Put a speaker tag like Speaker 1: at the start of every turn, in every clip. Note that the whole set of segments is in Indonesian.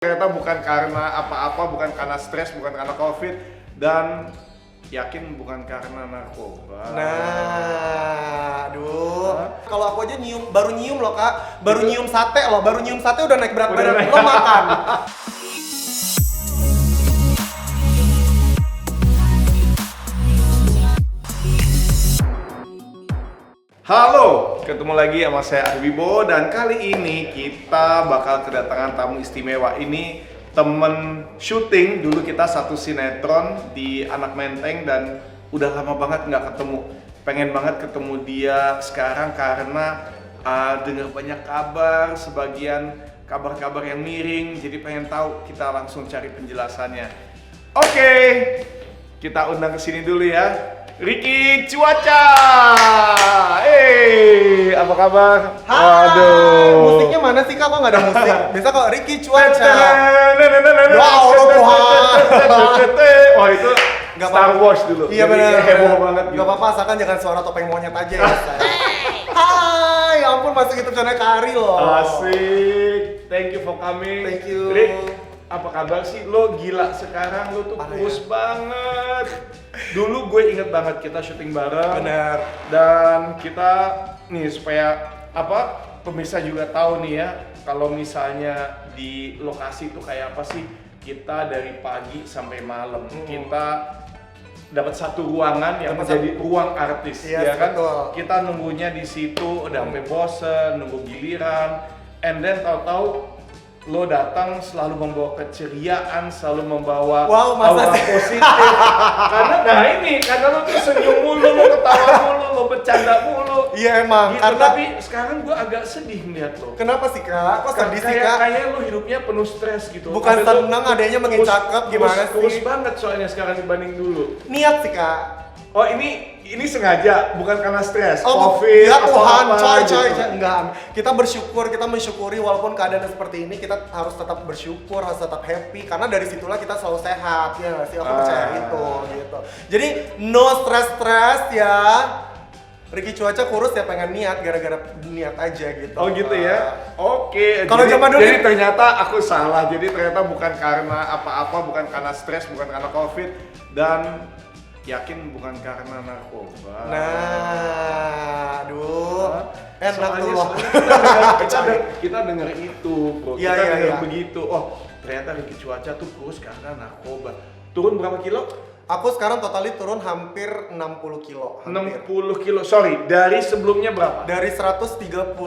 Speaker 1: Ternyata bukan karena apa-apa, bukan karena stres, bukan karena COVID, dan yakin bukan karena narkoba.
Speaker 2: Nah, aduh. Kalau aku aja baru nyium loh kak, baru nyium sate udah naik berat badan, lo makan.
Speaker 1: Halo, ketemu lagi sama saya Arwibo dan kali ini kita bakal kedatangan tamu istimewa. Ini temen syuting, dulu kita satu sinetron di Anak Menteng dan udah lama banget nggak ketemu. Pengen banget ketemu dia sekarang karena dengar banyak kabar, sebagian kabar-kabar yang miring, jadi pengen tahu, kita langsung cari penjelasannya. Oke, kita undang ke sini dulu ya. Ricky Cuaca. Apa kabar?
Speaker 2: Hai, musiknya mana sih kak? Kok nggak ada musik? Bisa kok Ricky Cuaca. Ya Allah Tuhan.
Speaker 1: Oh itu
Speaker 2: Gak
Speaker 1: Star Wars dulu.
Speaker 2: Iya
Speaker 1: jadi
Speaker 2: benar.
Speaker 1: heboh banget.
Speaker 2: Gak apa-apa, asalkan jangan suara topeng monyet aja ya. Hai, ya ampun masuk YouTube channel Kari loh.
Speaker 1: Asik. Thank you for coming.
Speaker 2: Thank you.
Speaker 1: Rick, apa kabar sih? Lo gila sekarang, lo tuh kurus banget. Dulu gue inget banget kita syuting bareng.
Speaker 2: Benar.
Speaker 1: Dan kita nih supaya pemirsa juga tahu nih ya, kalau misalnya di lokasi itu kayak apa sih, kita dari pagi sampai malam kita dapat satu ruangan yang menjadi ruang artis, ya kan?
Speaker 2: Betul.
Speaker 1: Kita nunggunya di situ udah sampai bosen, nunggu giliran, and then tahu-tahu lo datang selalu membawa keceriaan, selalu membawa aura positif. Karena lo tuh senyum mulu, lo ketawa mulu, lo bercanda mulu.
Speaker 2: Iya emang.
Speaker 1: Gitu,
Speaker 2: Karena
Speaker 1: tapi sekarang gue agak sedih melihat lo.
Speaker 2: kenapa sih kak? Kok sedih sih kak?
Speaker 1: Kayaknya lo hidupnya penuh stres gitu.
Speaker 2: Bukan seneng adanya makin cakep, gimana sih?
Speaker 1: Kurus banget soalnya sekarang dibanding dulu.
Speaker 2: Niat sih kak.
Speaker 1: Oh ini sengaja, bukan karena stres,
Speaker 2: Oh,
Speaker 1: COVID,
Speaker 2: ya Tuhan,
Speaker 1: apa-apa
Speaker 2: coy,
Speaker 1: gitu.
Speaker 2: enggak. Kita mensyukuri walaupun keadaan seperti ini, kita harus tetap bersyukur, harus tetap happy karena dari situlah kita selalu sehat, ya nggak sih? Aku percaya itu, gitu. Jadi no stress ya. Ricky Cuaca kurus ya pengen niat, gara-gara niat aja gitu.
Speaker 1: Oh gitu ya? Oke.
Speaker 2: Kalau zaman dulu
Speaker 1: jadi ternyata aku salah. Jadi ternyata bukan karena apa-apa, bukan karena stres, bukan karena COVID, dan yakin bukan karena narkoba.
Speaker 2: Nah, aduh, enak tuh loh.
Speaker 1: Kita dengar itu, bro.
Speaker 2: Iya,
Speaker 1: Kita
Speaker 2: iya,
Speaker 1: dengar
Speaker 2: iya.
Speaker 1: begitu. Oh, ternyata Ricky Cuaca tuh kurus karena narkoba. Turun berapa kilo?
Speaker 2: Aku sekarang totali turun hampir 60 kilo.
Speaker 1: 60 kilo. Sorry, dari sebelumnya berapa?
Speaker 2: Dari 138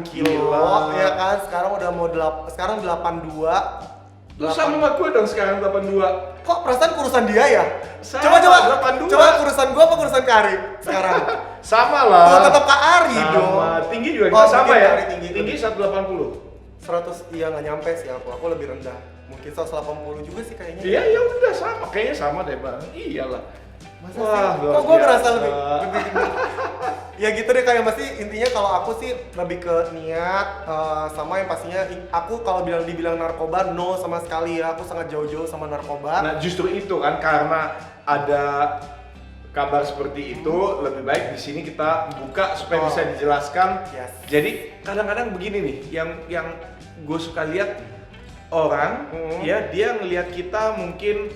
Speaker 2: kilo,
Speaker 1: Gila.
Speaker 2: ya kan? Sekarang udah mau sekarang 82.
Speaker 1: Lu sama sama gue dong sekarang 82.
Speaker 2: Kok perasaan kurusan dia ya?
Speaker 1: Sama,
Speaker 2: Coba
Speaker 1: 82.
Speaker 2: coba kurusan gua apa kurusan Kari sekarang?
Speaker 1: Sama lah.
Speaker 2: Oh, tetap Kak Ari
Speaker 1: Sama.
Speaker 2: dong.
Speaker 1: Tinggi juga
Speaker 2: Oh,
Speaker 1: kita sama
Speaker 2: mungkin
Speaker 1: ya.
Speaker 2: Kari tinggi.
Speaker 1: Tinggi 180.
Speaker 2: 100, iya nggak nyampe sih aku lebih rendah. Mungkin 180 juga sih kayaknya.
Speaker 1: Iya, ya udah sama. Kayaknya sama deh, Bang. Iyalah.
Speaker 2: Masa
Speaker 1: Wah,
Speaker 2: sih?
Speaker 1: luar
Speaker 2: Kok gue ngerasa
Speaker 1: biasa.
Speaker 2: lebih tinggi? Ya gitu deh kayak masih intinya kalau aku sih lebih ke niat sama yang pastinya aku kalau dibilang narkoba no sama sekali ya, aku sangat jauh-jauh sama narkoba.
Speaker 1: Nah, justru itu kan karena ada kabar seperti itu, lebih baik di sini kita buka supaya bisa dijelaskan.
Speaker 2: Yes.
Speaker 1: Jadi kadang-kadang begini nih, yang gue suka lihat orang, ya dia ngelihat kita mungkin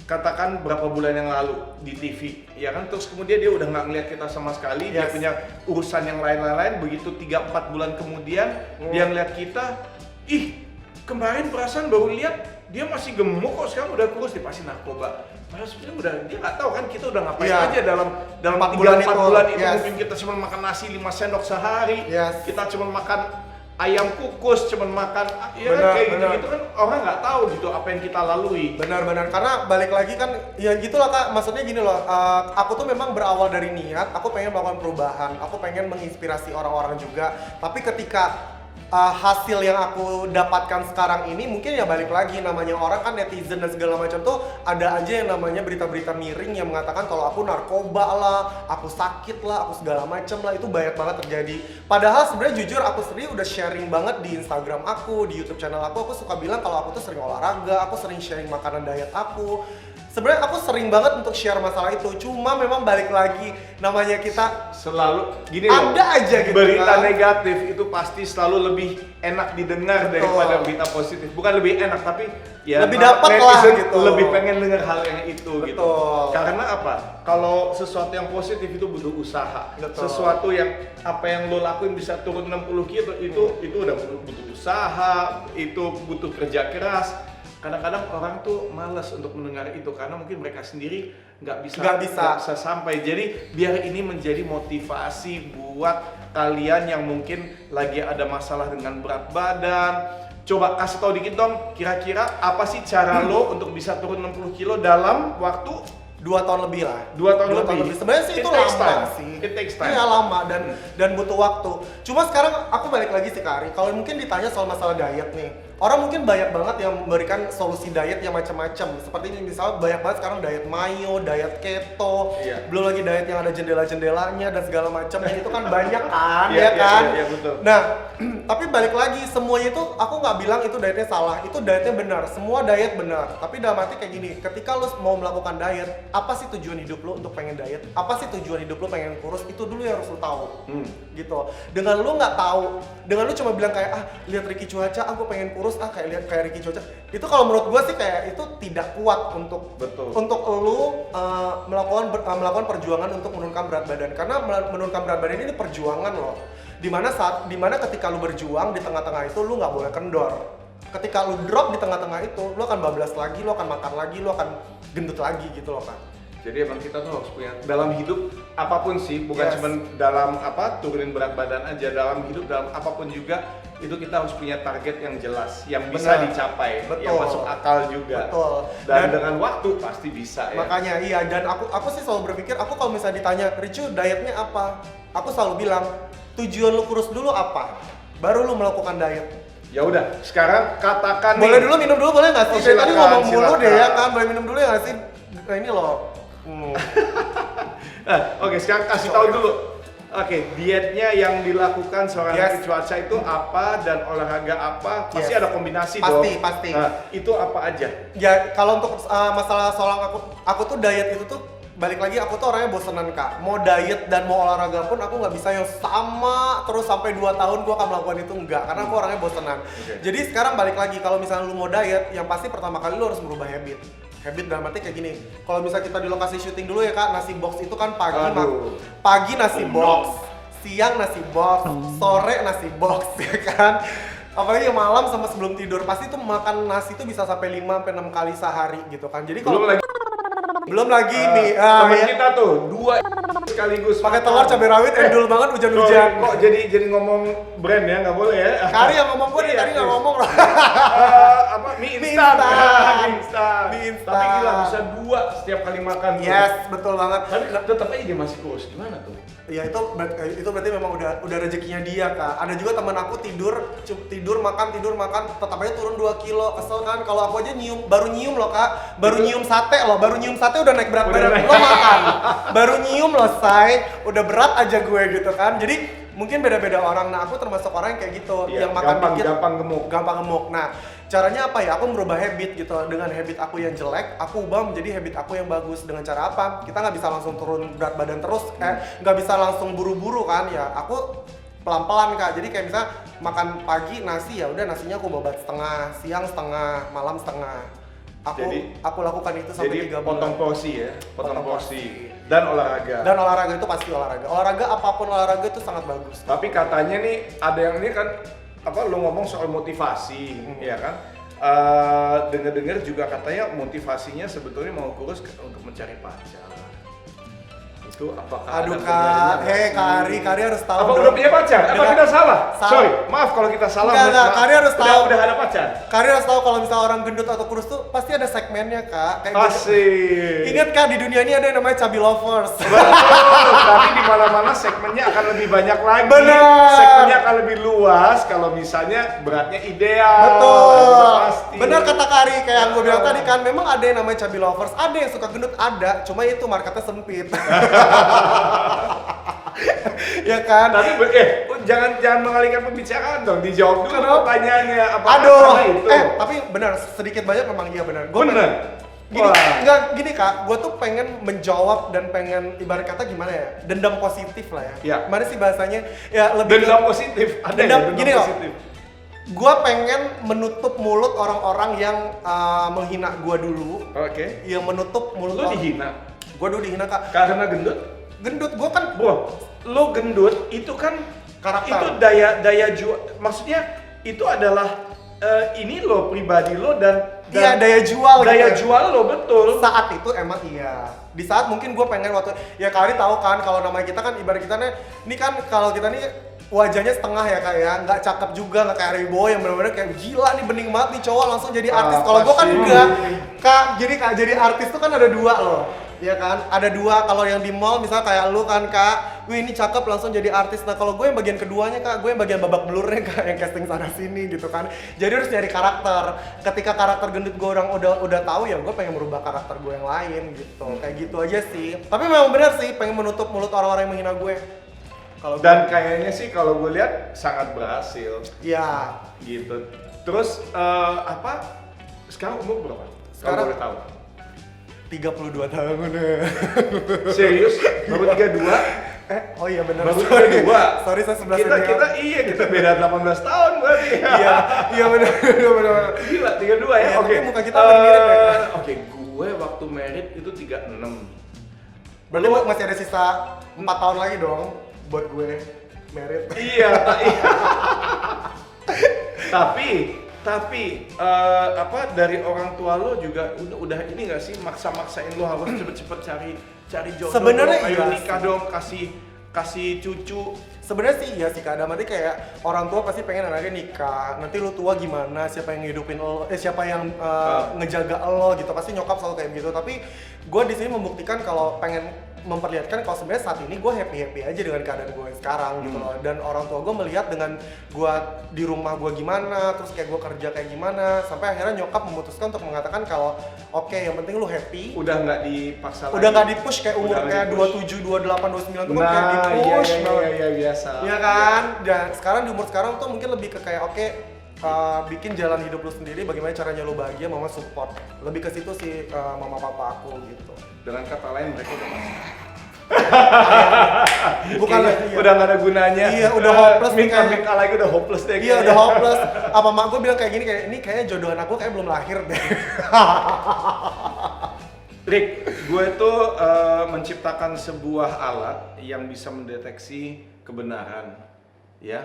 Speaker 1: katakan berapa bulan yang lalu di TV, ya kan, terus kemudian dia udah nggak ngelihat kita sama sekali, dia
Speaker 2: Yes.
Speaker 1: punya urusan yang lain-lain, begitu 3-4 bulan kemudian dia ngelihat kita, ih kemarin perasaan baru lihat dia masih gemuk kok, sekarang udah kurus, dia pasti narkoba. Padahal sebenarnya udah dia nggak tahu kan kita udah ngapain
Speaker 2: Iya.
Speaker 1: aja dalam
Speaker 2: 4
Speaker 1: 3-4
Speaker 2: bulan
Speaker 1: bulan
Speaker 2: itu.
Speaker 1: itu.
Speaker 2: Yes.
Speaker 1: Mungkin kita cuma makan nasi 5 sendok sehari,
Speaker 2: Yes.
Speaker 1: kita cuma makan ayam kukus, cuman makan, ya
Speaker 2: Benar,
Speaker 1: kan kayak
Speaker 2: benar.
Speaker 1: gitu kan orang nggak tahu gitu apa yang kita lalui.
Speaker 2: Benar-benar, karena balik lagi kan ya gitulah kak, maksudnya gini loh, aku tuh memang berawal dari niat, aku pengen melakukan perubahan, aku pengen menginspirasi orang-orang juga, tapi ketika hasil yang aku dapatkan sekarang ini mungkin ya balik lagi, namanya orang kan netizen dan segala macam tuh ada aja yang namanya berita-berita miring yang mengatakan kalau aku narkoba lah, aku sakit lah, aku segala macam lah, itu banyak banget terjadi. Padahal sebenarnya jujur aku sendiri udah sharing banget di Instagram aku, di YouTube channel aku suka bilang kalau aku tuh sering olahraga, aku sering sharing makanan diet aku. Sebenarnya aku sering banget untuk share masalah itu, cuma memang balik lagi namanya kita
Speaker 1: Selalu gini
Speaker 2: ada aja gitu
Speaker 1: berita
Speaker 2: kan.
Speaker 1: negatif itu pasti selalu lebih enak didengar daripada berita positif. Bukan lebih enak, tapi ya
Speaker 2: lebih dapat lah gitu.
Speaker 1: Lebih pengen dengar hal yang itu gitu.
Speaker 2: Betul.
Speaker 1: Karena apa? Kalau sesuatu yang positif itu butuh usaha.
Speaker 2: Betul.
Speaker 1: Sesuatu yang apa yang lo lakuin bisa turun 60 kilo itu udah butuh usaha, itu butuh kerja keras. Kadang-kadang orang tuh malas untuk mendengar itu karena mungkin mereka sendiri nggak bisa sampai. Jadi biar ini menjadi motivasi buat kalian yang mungkin lagi ada masalah dengan berat badan. Coba kasih tau dikit dong, kira-kira apa sih cara lo untuk bisa turun 60 kilo dalam waktu
Speaker 2: 2 tahun lebih lah.
Speaker 1: 2 tahun lebih.
Speaker 2: Sebenarnya sih itu lama sih.
Speaker 1: It takes time.
Speaker 2: Iya lama dan butuh waktu. Cuma sekarang aku balik lagi sih Kak Ari, kalau mungkin ditanya soal masalah diet nih. Orang mungkin banyak banget yang memberikan solusi diet yang macam-macam. Seperti ini misalnya banyak banget sekarang diet mayo, diet keto, belum lagi diet yang ada jendela-jendelanya dan segala macam. Yang itu kan banyak kan, ya kan?
Speaker 1: Iya, betul.
Speaker 2: Nah, tapi balik lagi semuanya itu aku nggak bilang itu dietnya salah, itu dietnya benar. Semua diet benar. Tapi dalam arti kayak gini, ketika lo mau melakukan diet, apa sih tujuan hidup lo untuk pengen diet? Apa sih tujuan hidup lo pengen kurus? Itu dulu yang harus lo tahu. Gitu. Dengan lo nggak tahu, dengan lo cuma bilang kayak lihat Ricky Cuaca, aku pengen kurus, kayak Ricky Cuaca. Itu kalau menurut gua sih kayak itu tidak kuat untuk lo melakukan perjuangan untuk menurunkan berat badan. Karena menurunkan berat badan ini perjuangan loh. Dimana ketika lu berjuang di tengah-tengah itu lu nggak boleh kendor. Ketika lu drop di tengah-tengah itu, lu akan bablas lagi, lu akan makan lagi, lu akan gendut lagi gitu loh Kak.
Speaker 1: Jadi emang kita tuh harus punya dalam hidup apapun sih, bukan cuma dalam turunin berat badan aja, dalam hidup dalam apapun juga itu kita harus punya target yang jelas, yang bisa dicapai, yang masuk akal juga.
Speaker 2: Betul.
Speaker 1: Dan dengan waktu pasti bisa ya.
Speaker 2: Makanya iya, dan aku sih selalu berpikir, aku kalau misalnya ditanya, Ricu dietnya apa? Aku selalu bilang, tujuan lu kurus dulu apa? Baru lu melakukan diet.
Speaker 1: Ya udah, sekarang katakan
Speaker 2: boleh dulu minum dulu boleh nggak sih? Dari tadi ngomong mulu deh ya kan, boleh minum dulu ya nggak sih? Nah ini loh.
Speaker 1: Oke, sekarang kasih tahu dulu. Oke, dietnya yang dilakukan seorang Ricky Cuaca itu apa dan olahraga apa? Pasti ada kombinasi dong.
Speaker 2: Pasti.
Speaker 1: Nah, itu apa aja?
Speaker 2: Ya kalau untuk masalah soal aku tuh diet itu tuh balik lagi aku tuh orangnya bosenan Kak. Mau diet dan mau olahraga pun aku nggak bisa yang sama terus sampai 2 tahun gua akan melakukan itu, enggak, karena aku orangnya bosenan. Jadi sekarang balik lagi, kalau misalnya lu mau diet, yang pasti pertama kali lu harus merubah habit dalam arti kayak gini. Kalau misalnya kita di lokasi syuting dulu ya Kak, nasi box itu kan pagi nasi box, siang nasi box, sore nasi box ya kan. Apalagi malam sama sebelum tidur pasti tuh makan nasi tuh bisa sampai 5-6 kali sehari gitu kan. Jadi kalau belum lagi nih
Speaker 1: teman kita tuh 2 sekaligus
Speaker 2: pakai telur cabai rawit endul banget hujan-hujan.
Speaker 1: Kok jadi ngomong brand ya, nggak boleh ya.
Speaker 2: Kari yang ngomong, gue tadi nggak ngomong loh.
Speaker 1: Mie instan. Tapi gila bisa 2 setiap kali makan.
Speaker 2: Yes, betul banget.
Speaker 1: Tapi tetap aja dia masih kurus, gimana tuh?
Speaker 2: Ya itu berarti memang udah rezekinya dia Kak. Ada juga teman aku tidur makan tetap aja turun 2 kilo. Kesel kan kalau aku aja baru nyium loh Kak. Baru nyium sate udah naik berat badan. Lo makan. Baru nyium loh udah berat aja gue gitu kan. Jadi mungkin beda-beda orang. Nah, aku termasuk orang yang kayak gitu, yang makan dikit gampang gemuk. Nah, caranya apa ya? Aku merubah habit gitu. Dengan habit aku yang jelek, aku ubah menjadi habit aku yang bagus. Dengan cara apa? Kita nggak bisa langsung turun berat badan terus, nggak bisa langsung buru-buru kan ya. Aku pelan-pelan Kak. Jadi kayak misalnya makan pagi nasi, ya udah nasinya aku babat setengah, siang setengah, malam setengah. Aku lakukan itu sampai 3 bulan.
Speaker 1: Potong porsi ya, potong porsi. Dan olahraga.
Speaker 2: Dan olahraga itu pasti olahraga. Olahraga apapun olahraga itu sangat bagus.
Speaker 1: Tapi katanya nih ada yang ini kan lu ngomong soal motivasi, ya kan? Dengar-dengar juga katanya motivasinya sebetulnya mau kurus untuk mencari pacar. Itu apakah
Speaker 2: aduh Kak, Kak Ari harus tahu.
Speaker 1: Apa udah punya pacar? Apa kita salah? Sorry, maaf kalau kita salah.
Speaker 2: Kak Ari harus tahu.
Speaker 1: Udah ada pacar.
Speaker 2: Kak Ari harus tahu kalau misalnya orang gendut atau kurus tuh pasti ada segmennya Kak. Kayak
Speaker 1: Asik.
Speaker 2: Ingat Kak, di dunia ini ada yang namanya chubby lovers.
Speaker 1: Betul, tapi di mana-mana segmennya akan lebih banyak lagi.
Speaker 2: Benar.
Speaker 1: Segmennya akan lebih luas kalau misalnya beratnya ideal.
Speaker 2: Betul.
Speaker 1: Pasti.
Speaker 2: Benar kata Kak Ari, kayak yang gue bilang tadi kan, memang ada yang namanya chubby lovers, ada yang suka gendut ada, cuma itu marketnya sempit. Ya kan?
Speaker 1: Tapi jangan mengalihkan pembicaraan dong, dijawab dulu pertanyaannya apa.
Speaker 2: Aduh, tapi benar, sedikit banyak memang iya benar.
Speaker 1: Benar.
Speaker 2: Gini Kak, gue tuh pengen menjawab dan pengen ibarat kata gimana ya, dendam positif lah ya. Gimana sih bahasanya? Ya lebih
Speaker 1: dendam positif. Ada
Speaker 2: dendam
Speaker 1: ya,
Speaker 2: gini loh. gue pengen menutup mulut orang-orang yang menghina gue dulu.
Speaker 1: Oke.
Speaker 2: Yang menutup mulut.
Speaker 1: Lu dihina?
Speaker 2: Gue dulu dihina kak.
Speaker 1: Karena gendut?
Speaker 2: Gendut, gue kan.
Speaker 1: Bro, lo gendut itu kan
Speaker 2: Karakter.
Speaker 1: itu daya jual. Maksudnya itu adalah ini lo pribadi lo dan
Speaker 2: Iya, daya jual.
Speaker 1: Daya
Speaker 2: gitu.
Speaker 1: jual lo betul.
Speaker 2: Saat itu emang iya. Di saat mungkin gue pengen waktu ya kali tahu kan kalau namanya kita kan ibarat kita nih, ini kan kalau kita nih wajahnya setengah ya kak ya, nggak cakep juga, nggak kayak Rebo yang benar-benar kayak gila nih bening banget nih cowok langsung jadi artis. Kalau gue kan
Speaker 1: pasti.
Speaker 2: enggak, kak. Jadi artis tuh kan ada dua loh, ya kan? Ada dua. Kalau yang di mall misalnya kayak lu kan kak, wih ini cakep langsung jadi artis. Nah kalau gue yang bagian keduanya kak, gue yang bagian babak belurnya kak, yang casting sana sini gitu kan. Jadi harus nyari karakter. Ketika karakter gendut gue orang udah tahu ya, gue pengen merubah karakter gue yang lain gitu. Kayak gitu aja sih. Tapi memang benar sih, pengen menutup mulut orang-orang yang menghina gue.
Speaker 1: Dan kayaknya sih kalau gue lihat sangat berhasil.
Speaker 2: Ya.
Speaker 1: Gitu. Terus apa? Sekarang umur berapa?
Speaker 2: Sekarang
Speaker 1: boleh tahu.
Speaker 2: 32 tahun.
Speaker 1: Serius? Baru 32?
Speaker 2: Oh iya benar.
Speaker 1: Baru 32.
Speaker 2: Sorry saya 11
Speaker 1: Kita beda 18 tahun berarti.
Speaker 2: Iya benar.
Speaker 1: Gila 32 ya.
Speaker 2: Iya,
Speaker 1: Oke.
Speaker 2: tapi muka kita hampir mirip ya.
Speaker 1: Oke, gue waktu merit itu 36.
Speaker 2: Berarti masih ada sisa 4 tahun lagi dong buat gue merit.
Speaker 1: Iya. Tapi apa dari orang tua lo juga udah ini nggak sih maksa-maksain lo harus cepet-cepet cari jodoh.
Speaker 2: Sebenarnya
Speaker 1: ayo
Speaker 2: iya
Speaker 1: nikah
Speaker 2: sih.
Speaker 1: dong, kasih cucu.
Speaker 2: Sebenarnya sih iya sih kak, dalam arti kayak orang tua pasti pengen anaknya nikah. Nanti lu tua gimana? Siapa yang ngidupin lo? Siapa yang ngejaga lo gitu? Pasti nyokap selalu kayak gitu. Tapi gue di sini membuktikan kalau pengen memperlihatkan kalau sebenarnya saat ini gue happy aja dengan keadaan gue sekarang gitu loh. Dan orang tua gue melihat dengan gue di rumah gue gimana, terus kayak gue kerja kayak gimana, sampai akhirnya nyokap memutuskan untuk mengatakan kalau oke, yang penting lu happy.
Speaker 1: Udah nggak dipaksa lagi.
Speaker 2: Udah nggak dipush kayak umur
Speaker 1: Udah
Speaker 2: kayak
Speaker 1: nggak di-push.
Speaker 2: 27, 28, 29 tuh kan
Speaker 1: Nah,
Speaker 2: kayak dipush.
Speaker 1: iya biasa.
Speaker 2: Iya kan? Dan sekarang di umur sekarang tuh mungkin lebih ke kayak oke, bikin jalan hidup lu sendiri, bagaimana caranya lu bahagia, mama support. Lebih ke situ sih mama papa aku gitu.
Speaker 1: Dengan kata lain mereka udah masuk.
Speaker 2: Bukan
Speaker 1: Kayaknya
Speaker 2: lagi.
Speaker 1: udah nggak ada gunanya.
Speaker 2: Iya, udah hopeless nih kayaknya.
Speaker 1: Minta lagi udah hopeless deh.
Speaker 2: Iya udah hopeless. Apa mak gue bilang kayak gini kayak ini kayaknya jodohan aku kayak belum lahir deh.
Speaker 1: Rick, gue tuh menciptakan sebuah alat yang bisa mendeteksi kebenaran, ya.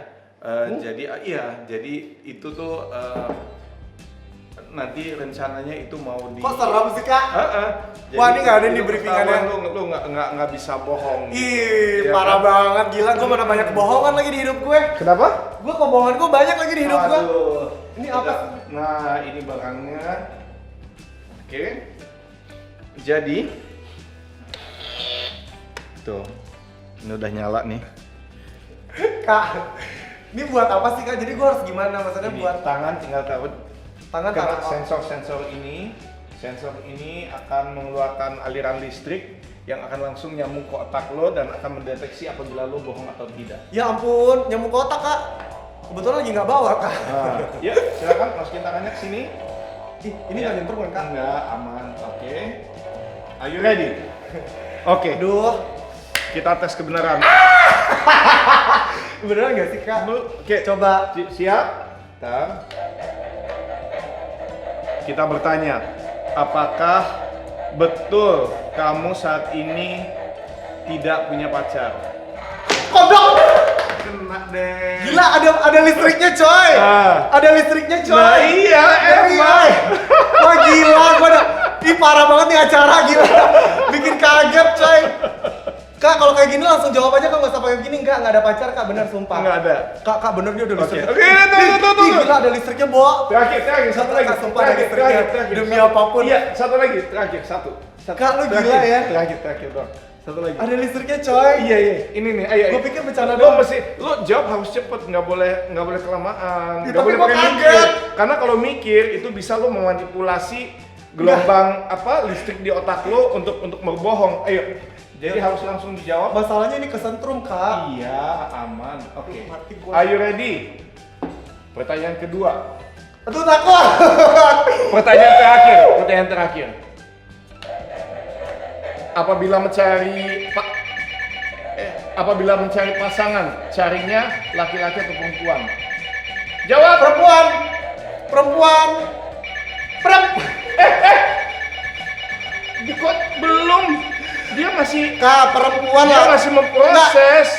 Speaker 1: Jadi itu tuh nanti rencananya itu mau di.
Speaker 2: Kok serem sih kak?
Speaker 1: Jadi
Speaker 2: Wah, ini nggak ada di
Speaker 1: itu
Speaker 2: briefingannya.
Speaker 1: ketahuan Lu nggak bisa bohong.
Speaker 2: Ih,
Speaker 1: Ya
Speaker 2: parah
Speaker 1: kan?
Speaker 2: banget, gila gue mana banyak kebohongan lagi di hidup gue.
Speaker 1: Kenapa?
Speaker 2: Gue kebohongan gue banyak lagi di hidup gue.
Speaker 1: Aduh.
Speaker 2: Ini apa?
Speaker 1: Nah, ini barangnya. Oke. Jadi tuh. Ini udah nyala nih.
Speaker 2: Kak, ini buat apa sih kak? Jadi gue harus gimana? Maksudnya
Speaker 1: Ini
Speaker 2: buat
Speaker 1: tangan tinggal taruh
Speaker 2: tangan
Speaker 1: kena
Speaker 2: tangan.
Speaker 1: sensor ini akan mengeluarkan aliran listrik yang akan langsung nyambung ke otak lo dan akan mendeteksi apabila lo bohong atau tidak.
Speaker 2: Ya ampun, nyamuk kotak kak. Kebetulan lagi nggak bawa kak.
Speaker 1: Nah, ya silakan masukin tangannya ke sini.
Speaker 2: Ih, ini
Speaker 1: Ya.
Speaker 2: nggak nyentrum kan kak?
Speaker 1: Enggak, aman. Oke. Are you ready? Oke.
Speaker 2: Aduh,
Speaker 1: Kita tes kebenaran.
Speaker 2: beneran nggak sih kak?
Speaker 1: Oke,
Speaker 2: Coba.
Speaker 1: siap? Kita bertanya, apakah betul kamu saat ini tidak punya pacar?
Speaker 2: Kodok!
Speaker 1: Kena deh.
Speaker 2: Gila, ada listriknya coy! Ada listriknya coy!
Speaker 1: Nah iya, emang.
Speaker 2: Wah gila, gua udah... Ih parah banget nih acara, gila. Bikin kaget coy. Kak, kalau kayak gini langsung jawab aja, kak nggak usah pakai gini. Enggak ada pacar kak, bener sumpah.
Speaker 1: Nggak ada.
Speaker 2: Kak bener dia udah listrik.
Speaker 1: Oke, tunggu.
Speaker 2: Ih, gila ada listriknya, Bo.
Speaker 1: Terakhir, satu lagi.
Speaker 2: Kak, sumpah ada listriknya. Demi
Speaker 1: Satu.
Speaker 2: apapun.
Speaker 1: Iya, satu lagi, terakhir, satu.
Speaker 2: Kak, lu
Speaker 1: Terakhir,
Speaker 2: gila ya.
Speaker 1: Terakhir dong. Satu lagi.
Speaker 2: Ada listriknya coy.
Speaker 1: Iya, ini nih, ayo.
Speaker 2: Gua pikir bercanda
Speaker 1: Lo
Speaker 2: doang.
Speaker 1: mesti, lo jawab harus cepet, nggak boleh kelamaan.
Speaker 2: Ya,
Speaker 1: Nggak
Speaker 2: tapi
Speaker 1: boleh
Speaker 2: gua
Speaker 1: pakai
Speaker 2: kaget.
Speaker 1: mikir. Karena kalau mikir itu bisa lo memanipulasi gelombang listrik di otak lo untuk berbohong. Ayo. Jadi harus langsung dijawab.
Speaker 2: Masalahnya ini kesentrum kak.
Speaker 1: Iya, aman. Oke.
Speaker 2: Mati gua.
Speaker 1: Are you ready? Pertanyaan kedua.
Speaker 2: Aduh takut.
Speaker 1: Pertanyaan terakhir. Apabila mencari pasangan, carinya laki-laki atau perempuan? Jawab.
Speaker 2: Perempuan. Perempuan.
Speaker 1: Kok belum? Dia masih
Speaker 2: Kak, perempuan
Speaker 1: dia
Speaker 2: lah.
Speaker 1: masih memproses.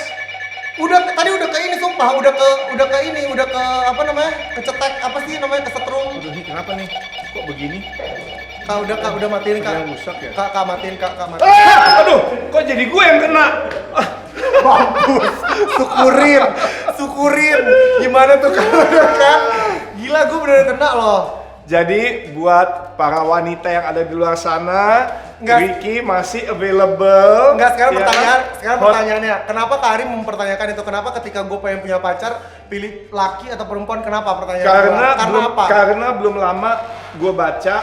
Speaker 2: Tadi udah ke ini sumpah, udah ke apa namanya? Kecetek apa sih namanya? Kesetrum.
Speaker 1: Aduh, ini kenapa nih? Kok begini?
Speaker 2: Kak udah matiin Kak.
Speaker 1: Yang rusak ya?
Speaker 2: Kak matiin Kak matiin.
Speaker 1: Aduh, kok jadi gue yang kena?
Speaker 2: Bagus. Syukurin. Gimana tuh kan? Gila gue bener kena loh.
Speaker 1: Jadi buat para wanita yang ada di luar sana,
Speaker 2: Enggak.
Speaker 1: Ricky masih available.
Speaker 2: Enggak, sekarang
Speaker 1: ya kan?
Speaker 2: pertanyaannya, kenapa Kak Ari mempertanyakan itu? Kenapa ketika gue pengen punya pacar, pilih laki atau perempuan? Kenapa pertanyaannya?
Speaker 1: Karena belum lama gue baca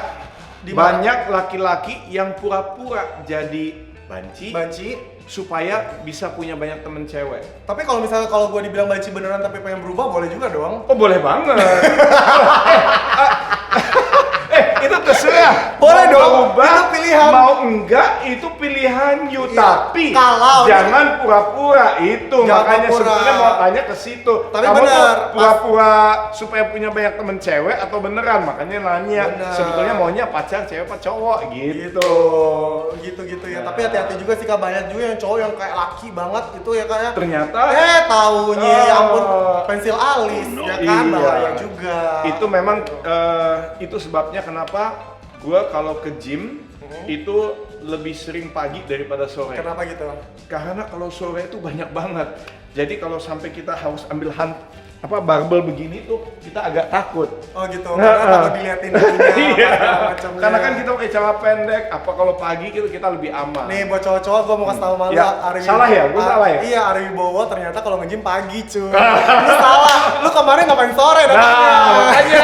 Speaker 2: Di mana?
Speaker 1: banyak laki-laki yang pura-pura jadi banci supaya bisa punya banyak temen cewek.
Speaker 2: Tapi kalau misalnya kalau gue dibilang banci beneran tapi pengen berubah, boleh juga dong.
Speaker 1: Oh boleh banget. Itu terserah.
Speaker 2: Boleh
Speaker 1: Mau
Speaker 2: dong,
Speaker 1: berubah,
Speaker 2: itu pilihan.
Speaker 1: Mau enggak itu pilihan you.
Speaker 2: Iya,
Speaker 1: Tapi
Speaker 2: kalau-
Speaker 1: jangan pura-pura itu.
Speaker 2: Jangan
Speaker 1: Makanya
Speaker 2: pura-pura.
Speaker 1: sebenarnya mau tanya ke situ.
Speaker 2: Tapi
Speaker 1: Kamu
Speaker 2: bener,
Speaker 1: tuh pura-pura supaya punya banyak temen cewek atau beneran? Makanya nanya.
Speaker 2: Bener.
Speaker 1: Sebetulnya maunya pacar cewek apa cowok gitu.
Speaker 2: Gitu ya. Tapi hati-hati juga sih Kak, banyak juga yang cowok yang kayak laki banget itu ya Kak ya.
Speaker 1: Ternyata
Speaker 2: Taunya ya ampun
Speaker 1: Oh.
Speaker 2: pensil alis ya kan,
Speaker 1: Iya.
Speaker 2: bahaya juga.
Speaker 1: itu memang itu sebabnya kenapa gua kalau ke gym itu lebih sering pagi daripada sore.
Speaker 2: Kenapa gitu?
Speaker 1: Karena kalau sore itu banyak banget. Jadi kalau sampai kita harus ambil barbel begini tuh kita agak takut.
Speaker 2: Oh gitu, karena takut diliatin ininya,
Speaker 1: Iya.
Speaker 2: macam-macamnya.
Speaker 1: Karena kan kita pakai celana pendek, apa kalau pagi gitu kita lebih aman.
Speaker 2: Nih buat cowok-cowok gue mau kasih tau malu
Speaker 1: Ya,
Speaker 2: Ari
Speaker 1: salah ya? Gua salah ya?
Speaker 2: Iya, Ari Wibowo ternyata kalau nge-gym pagi cuy. Lu salah, lu kemarin ngapain sore datangnya?
Speaker 1: Nah, makanya.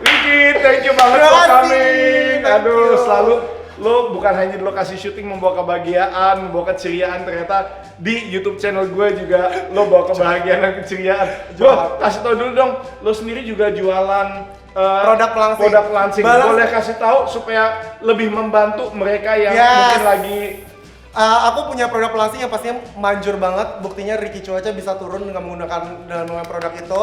Speaker 1: Ricky, thank you banget
Speaker 2: Terima
Speaker 1: for
Speaker 2: kasih,
Speaker 1: coming.
Speaker 2: thank
Speaker 1: Aduh,
Speaker 2: you.
Speaker 1: selalu lo bukan hanya di lokasi syuting membawa kebahagiaan, membawa keceriaan, ternyata di YouTube channel gue juga lo bawa kebahagiaan dan keceriaan. Bro, kasih tau dulu dong, lo sendiri juga jualan produk pelangsing. Boleh kasih tahu supaya lebih membantu mereka yang mungkin lagi
Speaker 2: aku punya produk pelangsing yang pastinya manjur banget. Buktinya Ricky Cuaca bisa turun dengan menggunakan produk itu.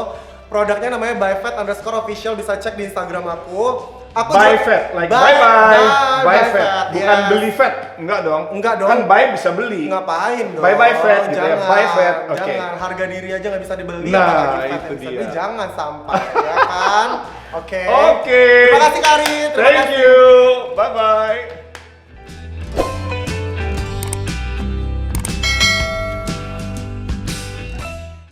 Speaker 2: Produknya namanya byfat_official, bisa cek di Instagram aku.
Speaker 1: Byfat, like bye fat, bukan beli fat, enggak dong. Kan buy bisa beli.
Speaker 2: Ngapain dong?
Speaker 1: Buy fat gitu ya, buy fat. Oke.
Speaker 2: Jangan, harga diri aja nggak bisa dibeli.
Speaker 1: Nah,
Speaker 2: apalagi fat
Speaker 1: itu
Speaker 2: yang bisa
Speaker 1: dia.
Speaker 2: dibeli. Jangan sampai, ya kan? Oke.
Speaker 1: Oke.
Speaker 2: Terima kasih Kari. Terima
Speaker 1: Thank
Speaker 2: kasih.
Speaker 1: you. Bye bye.